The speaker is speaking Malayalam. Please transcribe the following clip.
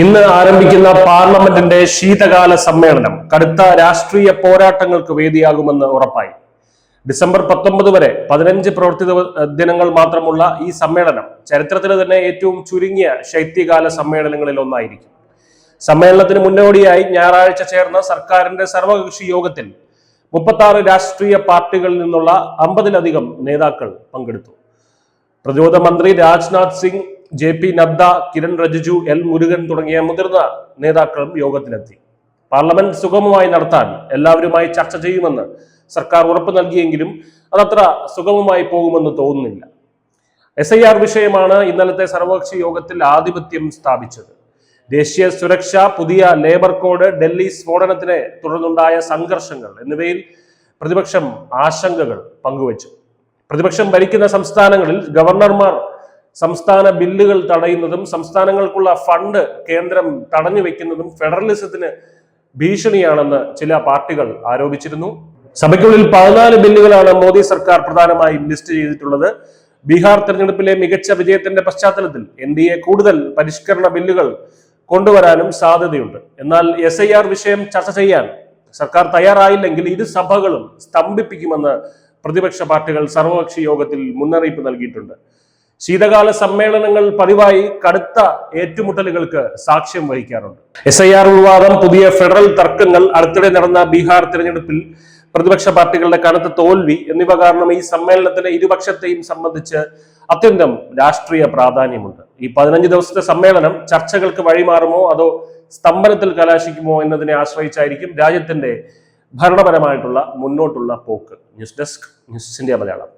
ഇന്ന് ആരംഭിക്കുന്ന പാർലമെന്റിന്റെ ശീതകാല സമ്മേളനം കടുത്ത രാഷ്ട്രീയ പോരാട്ടങ്ങൾക്ക് വേദിയാകുമെന്ന് ഉറപ്പായി. ഡിസംബർ 19 വരെ 15 പ്രവൃത്തി ദിനങ്ങൾ മാത്രമുള്ള ഈ സമ്മേളനം ചരിത്രത്തിലെ തന്നെ ഏറ്റവും ചുരുങ്ങിയ ശൈത്യകാല സമ്മേളനങ്ങളിൽ ഒന്നായിരിക്കും. സമ്മേളനത്തിന് മുന്നോടിയായി ഞായറാഴ്ച ചേർന്ന സർക്കാരിന്റെ സർവകക്ഷി യോഗത്തിൽ 36 രാഷ്ട്രീയ പാർട്ടികളിൽ നിന്നുള്ള 50-ലധികം നേതാക്കൾ പങ്കെടുത്തു. പ്രതിരോധ മന്ത്രി രാജ്നാഥ് സിംഗ്, JP നദ്ദ, കിരൺ റിജിജു, L മുരുകൻ തുടങ്ങിയ മുതിർന്ന നേതാക്കളും യോഗത്തിലെത്തി. പാർലമെന്റ് സുഗമമായി നടത്താൻ എല്ലാവരുമായി ചർച്ച ചെയ്യുമെന്ന് സർക്കാർ ഉറപ്പ് നൽകിയെങ്കിലും അതത്ര സുഗമമായി പോകുമെന്ന് തോന്നുന്നില്ല. SIR വിഷയമാണ് ഇന്നലത്തെ സർവകക്ഷി യോഗത്തിൽ ആധിപത്യം സ്ഥാപിച്ചത്. ദേശീയ സുരക്ഷ, പുതിയ ലേബർ കോഡ്, ഡൽഹി സ്ഫോടനത്തിനെ തുടർന്നുണ്ടായ സംഘർഷങ്ങൾ എന്നിവയിൽ പ്രതിപക്ഷം ആശങ്കകൾ പങ്കുവച്ചു. പ്രതിപക്ഷം ഭരിക്കുന്ന സംസ്ഥാനങ്ങളിൽ ഗവർണർമാർ സംസ്ഥാന ബില്ലുകൾ തടയുന്നതും സംസ്ഥാനങ്ങൾക്കുള്ള ഫണ്ട് കേന്ദ്രം തടഞ്ഞു വെക്കുന്നതും ഫെഡറലിസത്തിന് ഭീഷണിയാണെന്ന് ചില പാർട്ടികൾ ആരോപിച്ചിരുന്നു. സഭയ്ക്കുള്ളിൽ 14 ബില്ലുകളാണ് മോദി സർക്കാർ പ്രധാനമായും ലിസ്റ്റ് ചെയ്തിട്ടുള്ളത്. ബീഹാർ തെരഞ്ഞെടുപ്പിലെ മികച്ച വിജയത്തിന്റെ പശ്ചാത്തലത്തിൽ NDA കൂടുതൽ പരിഷ്കരണ ബില്ലുകൾ കൊണ്ടുവരാനും സാധ്യതയുണ്ട്. എന്നാൽ SIR വിഷയം ചർച്ച ചെയ്യാൻ സർക്കാർ തയ്യാറായില്ലെങ്കിൽ ഇരു സഭകളും സ്തംഭിപ്പിക്കുമെന്ന് പ്രതിപക്ഷ പാർട്ടികൾ സർവകക്ഷി യോഗത്തിൽ മുന്നറിയിപ്പ് നൽകിയിട്ടുണ്ട്. ശീതകാല സമ്മേളനങ്ങൾ പതിവായി കടുത്ത ഏറ്റുമുട്ടലുകൾക്ക് സാക്ഷ്യം വഹിക്കാറുണ്ട്. SIR വിവാദം, പുതിയ ഫെഡറൽ തർക്കങ്ങൾ, അടുത്തിടെ നടന്ന ബീഹാർ തിരഞ്ഞെടുപ്പിൽ പ്രതിപക്ഷ പാർട്ടികളുടെ കനത്ത തോൽവി എന്നിവ കാരണം ഈ സമ്മേളനത്തിന് ഇരുപക്ഷത്തെയും സംബന്ധിച്ച് അത്യന്തം രാഷ്ട്രീയ പ്രാധാന്യമുണ്ട്. ഈ 15 ദിവസത്തെ സമ്മേളനം ചർച്ചകൾക്ക് വഴിമാറുമോ അതോ സ്തംഭനത്തിൽ കലാശിക്കുമോ എന്നതിനെ ആശ്രയിച്ചായിരിക്കും രാജ്യത്തിന്റെ ഭരണപരമായിട്ടുള്ള മുന്നോട്ടുള്ള പോക്ക്. News desk, news India Malayalam.